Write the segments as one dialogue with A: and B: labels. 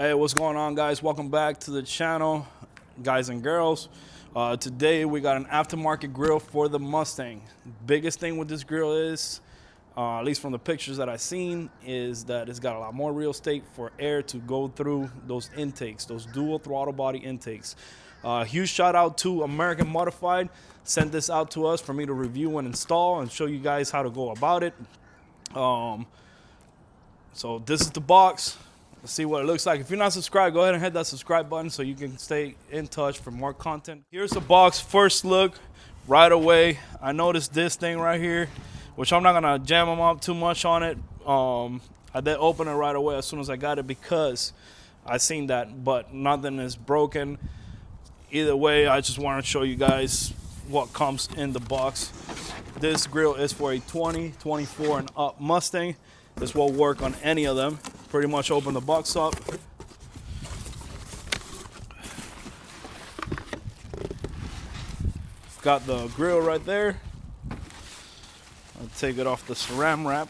A: Hey, what's going on, guys? Welcome back to the channel, guys and girls. Today we got an aftermarket grill for the Mustang. Biggest thing with this grill is, at least from the pictures that I've seen, is that it's got a lot more real estate for air to go through those intakes, those dual throttle body intakes. Huge shout out to American Modified. Sent this out to us for me to review and install and show you guys how to go about it. So this is the box. Let's see what it looks like. If you're not subscribed, go ahead and hit that subscribe button so you can stay in touch for more content. Here's the box, first look, right away. I noticed this thing right here, which I'm not gonna jam them up too much on it. I did open it right away as soon as I got it because I seen that, but nothing is broken. Either way, I just want to show you guys what comes in the box. This grill is for a 20, 24 and up Mustang. This will work on any of them. Pretty much open the box up. Got the grill right there. I'll take it off the saran wrap.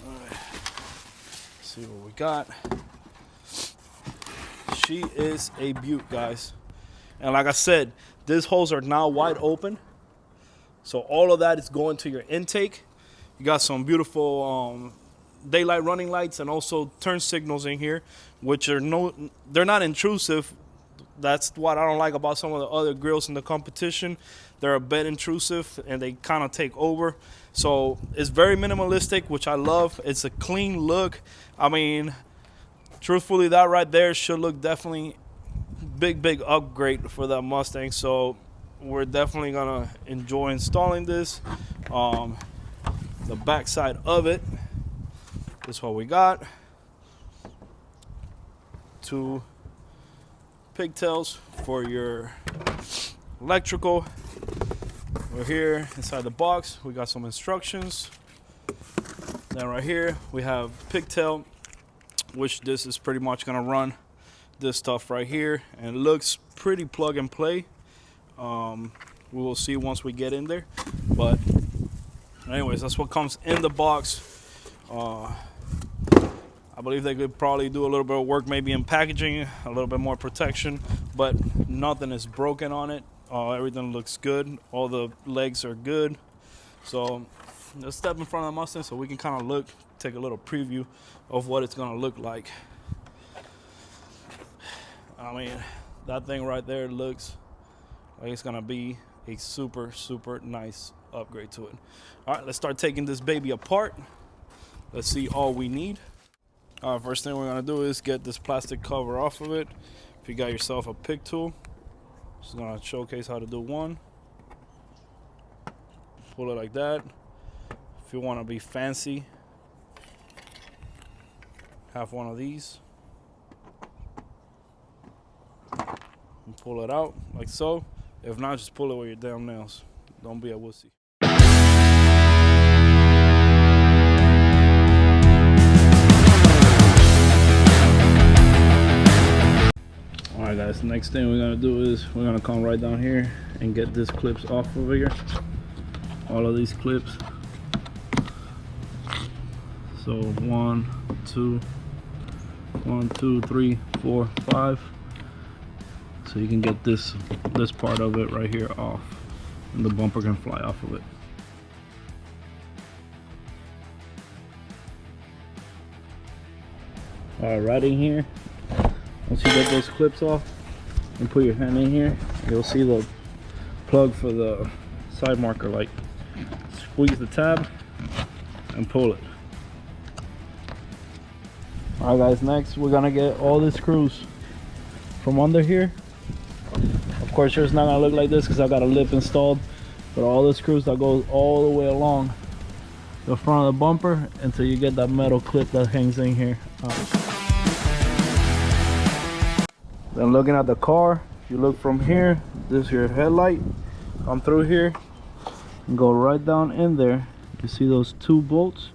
A: All right. See what we got. She is a beaut, guys. And like I said, these holes are now wide open. So all of that is going to your intake. You got some beautiful daylight running lights and also turn signals in here, which are they're not intrusive. That's what I don't like about some of the other grills in the competition. They're a bit intrusive and they kind of take over. So it's very minimalistic, which I love. It's a clean look. I mean, truthfully, that right there should look definitely big upgrade for that Mustang. So we're definitely gonna enjoy installing this. The back side of it, this is what we got. 2 pigtails for your electrical. We're here inside the box. We got some instructions. Then right here we have pigtail, which this is pretty much gonna run this stuff right here, and it looks pretty plug and play. We will see once we get in there, but anyways, that's what comes in the box. I believe they could probably do a little bit of work maybe in packaging, a little bit more protection, but nothing is broken on it. Everything looks good. All the legs are good. So let's step in front of the Mustang so we can kind of take a little preview of what it's gonna look like. I mean, that thing right there looks like it's gonna be a super nice upgrade to it. All right, let's start taking this baby apart. Let's see all we need. First thing we're gonna do is get this plastic cover off of it. If you got yourself a pick tool, just gonna showcase how to do one. Pull it like that. If you wanna be fancy, have one of these. And pull it out like so. If not, just pull it with your damn nails. Don't be a wussy. Alright guys, next thing we're gonna do is we're gonna come right down here and get these clips off of here. All of these clips. So 1, 2, 3, 4, 5. So you can get this part of it right here off, and the bumper can fly off of it. Alright, right in here, once you get those clips off and put your hand in here, you'll see the plug for the side marker light. Squeeze the tab and pull it. Alright guys, next we're gonna get all the screws from under here. Of course, yours not gonna look like this because I got a lip installed, but all the screws that goes all the way along the front of the bumper until you get that metal clip that hangs in here. Then looking at the car, if you look from here, this is your headlight. Come through here and go right down in there. You see those 2 bolts?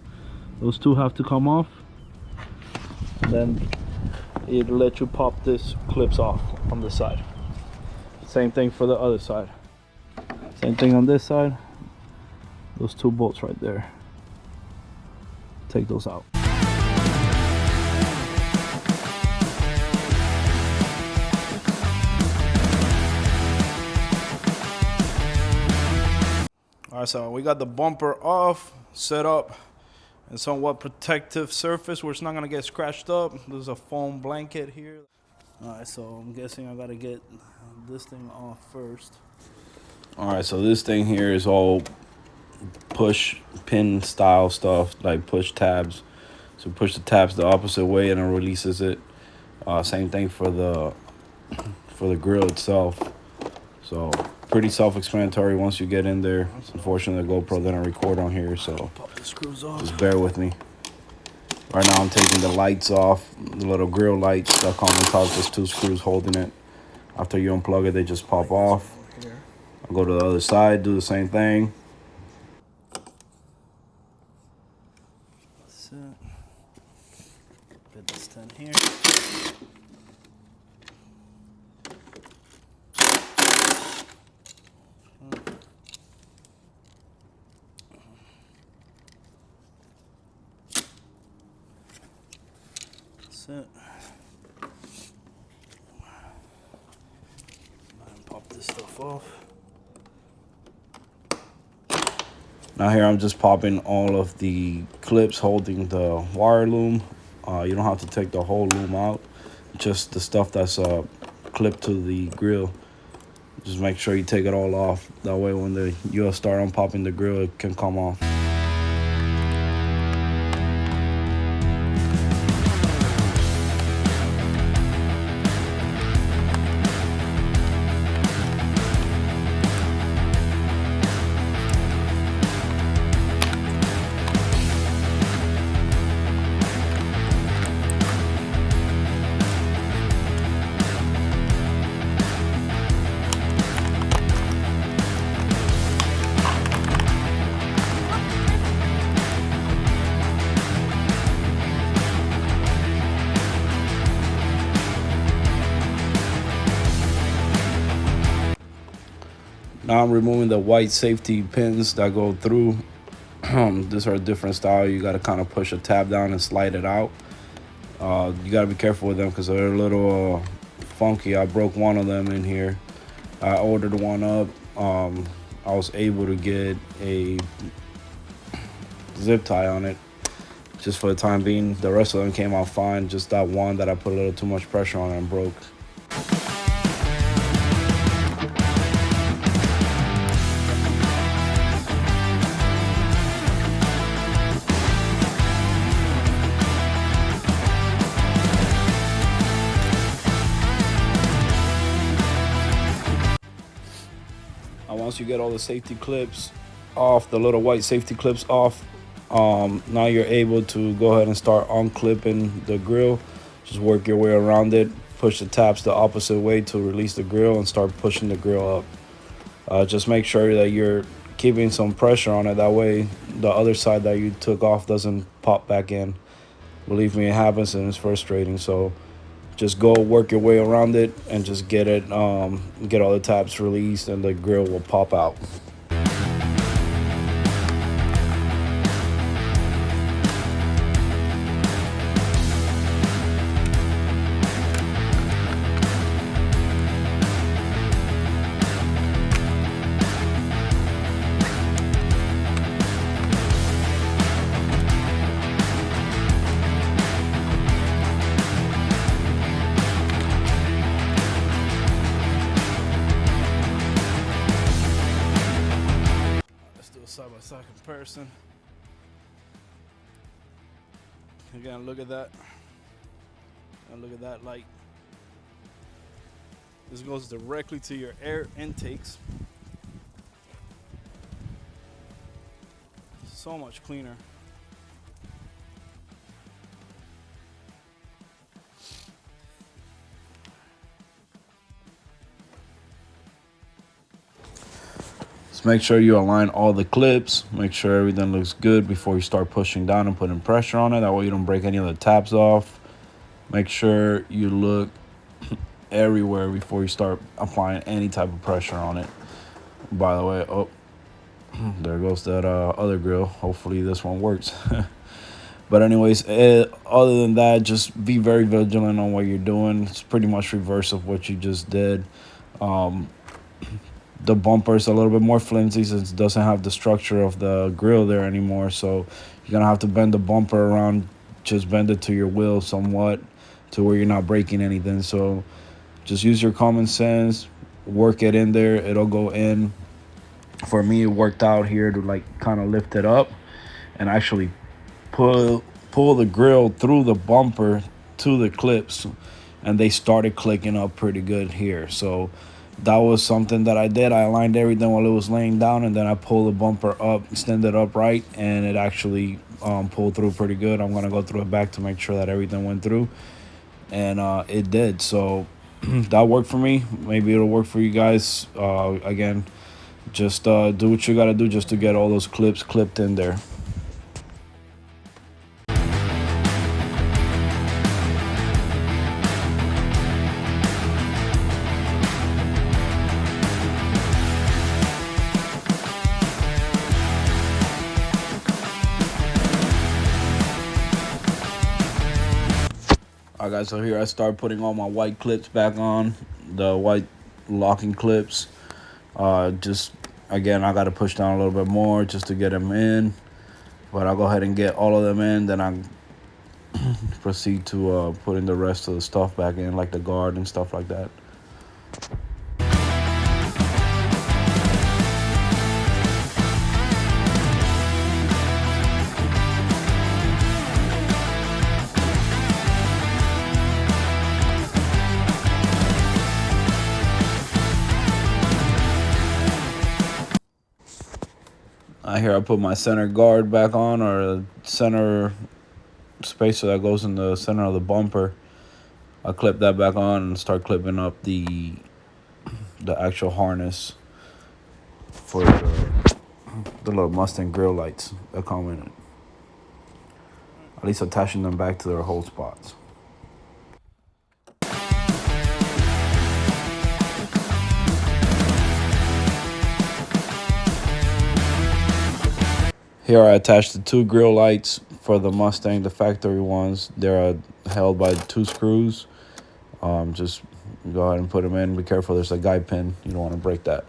A: Those 2 have to come off. And then it'll let you pop this clips off on the side. Same thing for the other side. Same thing on this side. Those 2 bolts right there. Take those out. All right, so we got the bumper off, set up, and somewhat protective surface where it's not gonna get scratched up. There's a foam blanket here. All right, so I'm guessing I gotta get this thing off first. All right, so this thing here is all push pin style stuff, like push tabs. So push the tabs the opposite way and it releases it. Same thing for the grill itself. So pretty self-explanatory once you get in there. Unfortunately, the GoPro didn't record on here, so pop the screws off. Just bear with me. Right now I'm taking the lights off, the little grill lights stuck on the top, just 2 screws holding it. After you unplug it, they just pop off. I'll go to the other side, do the same thing. That's it. Put this 10 here. That's it. Pop this stuff off. Now here I'm just popping all of the clips holding the wire loom. You don't have to take the whole loom out, just the stuff that's clipped to the grill. Just make sure you take it all off. That way when you start unpopping the grill, it can come off. Now I'm removing the white safety pins that go through. These are a different style. You got to kind of push a tab down and slide it out. You got to be careful with them because they're a little funky. I broke one of them in here. I ordered one up. I was able to get a zip tie on it just for the time being. The rest of them came out fine. Just that one that I put a little too much pressure on and broke. Once you get all the safety clips off, the little white safety clips off, now you're able to go ahead and start unclipping the grill. Just work your way around it, push the tabs the opposite way to release the grill and start pushing the grill up. Just make sure that you're keeping some pressure on it. That way the other side that you took off doesn't pop back in. Believe me, it happens and it's frustrating. So just go work your way around it and just get it, get all the tabs released and the grill will pop out. Side-by-side comparison. Again, look at that. And look at that light. This goes directly to your air intakes. So much cleaner. Make sure you align all the clips, make sure everything looks good before you start pushing down and putting pressure on it. That way you don't break any of the tabs off. Make sure you look everywhere before you start applying any type of pressure on it. By the way, oh, there goes that other grill. Hopefully this one works. But anyways, other than that, just be very vigilant on what you're doing. It's pretty much reverse of what you just did. The bumper is a little bit more flimsy since it doesn't have the structure of the grill there anymore. So you're gonna have to bend the bumper around, just bend it to your wheel somewhat to where you're not breaking anything. So just use your common sense, work it in there, it'll go in. For me, it worked out here to like kind of lift it up and actually pull the grill through the bumper to the clips, and they started clicking up pretty good here. So that was something that I did. I aligned everything while it was laying down, and then I pulled the bumper up, extended upright, and it actually pulled through pretty good. I'm gonna go through it back to make sure that everything went through, and it did. So that worked for me. Maybe it'll work for you guys. Again, just do what you gotta do just to get all those clips clipped in there. All right, guys, so here I start putting all my white clips back on, the white locking clips. Just, again, I got to push down a little bit more just to get them in. But I'll go ahead and get all of them in, then I proceed to put in the rest of the stuff back in, like the guard and stuff like that. Here I put my center guard back on, or center spacer that goes in the center of the bumper. I clip that back on and start clipping up the actual harness for the little Mustang grill lights that come in it. At least attaching them back to their hole spots. Here I attached the two grill lights for the Mustang, the factory ones. They're held by 2 screws. Just go ahead and put them in. Be careful, there's a guide pin. You don't want to break that.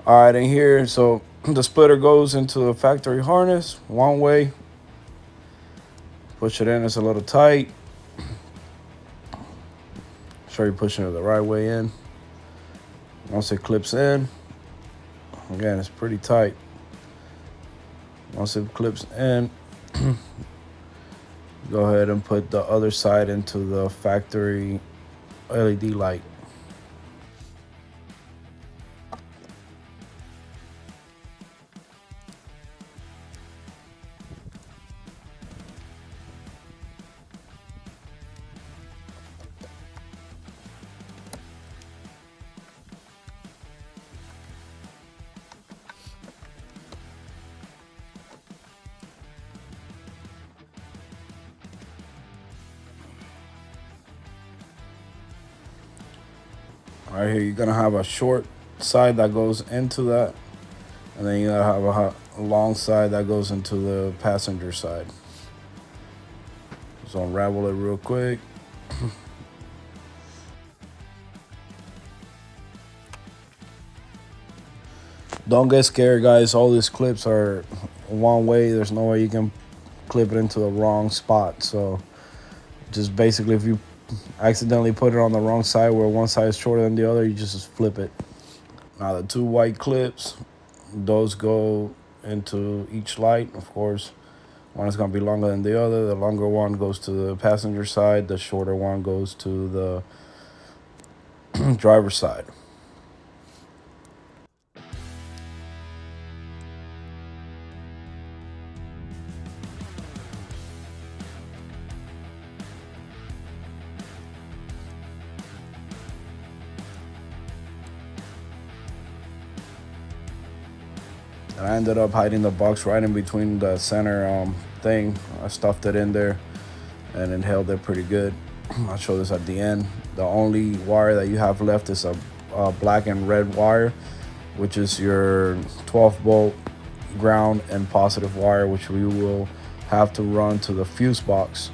A: All right, and here, so the splitter goes into the factory harness one way, Push it in, it's a little tight. Sure you're pushing it the right way in. Once it clips in, again, it's pretty tight. Once it clips in, go ahead and put the other side into the factory LED light. Right here, you're gonna have a short side that goes into that, and then you gotta have a long side that goes into the passenger side. So unravel it real quick. Don't get scared, guys. All these clips are one way. There's no way you can clip it into the wrong spot. So just basically, if you accidentally put it on the wrong side where one side is shorter than the other, you just flip it. Now the two white clips, those go into each light. Of course, one is going to be longer than the other. The longer one goes to the passenger side. The shorter one goes to the driver's side. And I ended up hiding the box right in between the center thing. I stuffed it in there and it held it pretty good. I'll show this at the end. The only wire that you have left is a black and red wire, which is your 12-volt ground and positive wire, which we will have to run to the fuse box,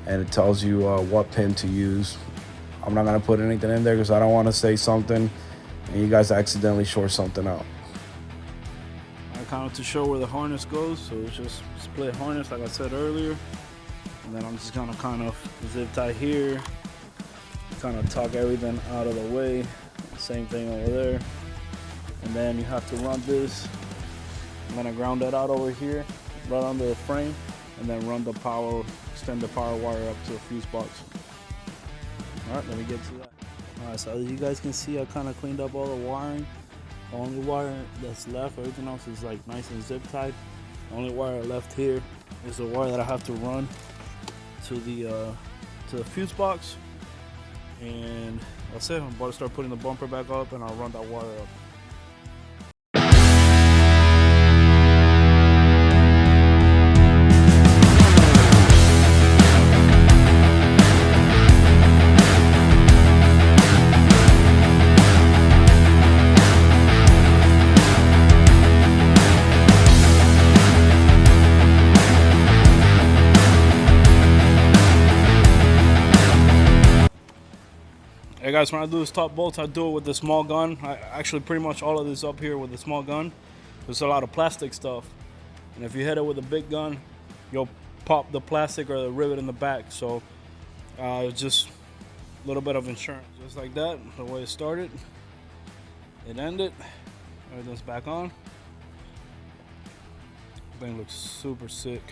A: and it tells you what pin to use. I'm not gonna put anything in there because I don't want to say something and you guys accidentally short something out. Kind of to show where the harness goes, so it's just split harness like I said earlier, and then I'm just gonna kind of zip tie here, kind of tuck everything out of the way. Same thing over there, and then you have to run this. I'm gonna ground that out over here right under the frame, and then run the power, extend the power wire up to the fuse box. All right, let me get to that. All right, so as you guys can see, I kind of cleaned up all the wiring. The only wire that's left, everything else is like nice and zip tied. The only wire left here is the wire that I have to run to the fuse box, and that's it. I'm about to start putting the bumper back up, and I'll run that wire up. Hey guys, when I do this top bolts, I do it with the small gun. I actually pretty much all of this up here with the small gun. There's a lot of plastic stuff, and if you hit it with a big gun, you'll pop the plastic or the rivet in the back. So just a little bit of insurance, just like that. The way it started, it ended. Everything's back on. Thing looks super sick.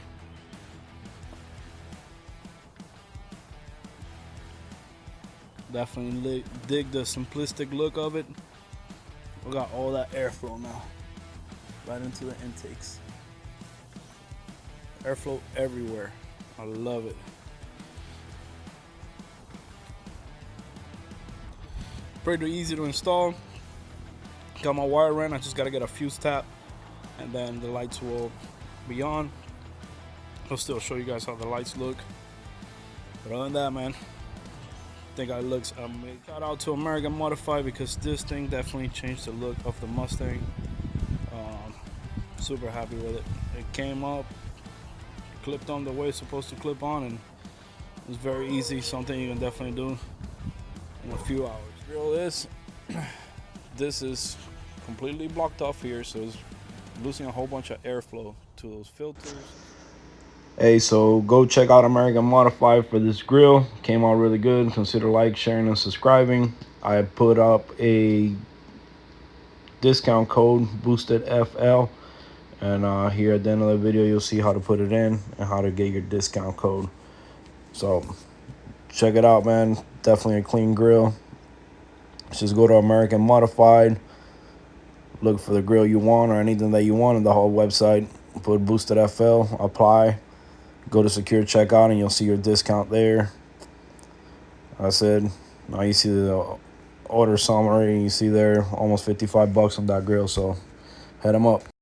A: Definitely dig the simplistic look of it. We got all that airflow now, right into the intakes. Airflow everywhere. I love it. Pretty easy to install. Got my wire ran. I just gotta get a fuse tap, and then the lights will be on. I'll still show you guys how the lights look. But other than that, man, I think it looks amazing. Shout out to American Modified, because this thing definitely changed the look of the Mustang. Super happy with it. It came up, clipped on the way it's supposed to clip on, and it was very easy. Something you can definitely do in a few hours. Grill is, this is completely blocked off here, so it's losing a whole bunch of airflow to those filters. Hey, so go check out American Modified for this grill. Came out really good. Consider like, sharing, and subscribing. I put up a discount code, boosted FL, and here at the end of the video you'll see how to put it in and how to get your discount code. So check it out, man. Definitely a clean grill. Just go to American Modified, look for the grill you want or anything that you want on the whole website, put boosted FL, apply, go to secure checkout, and you'll see your discount there. I said, now you see the order summary, you see there almost $55 on that grill, so head them up.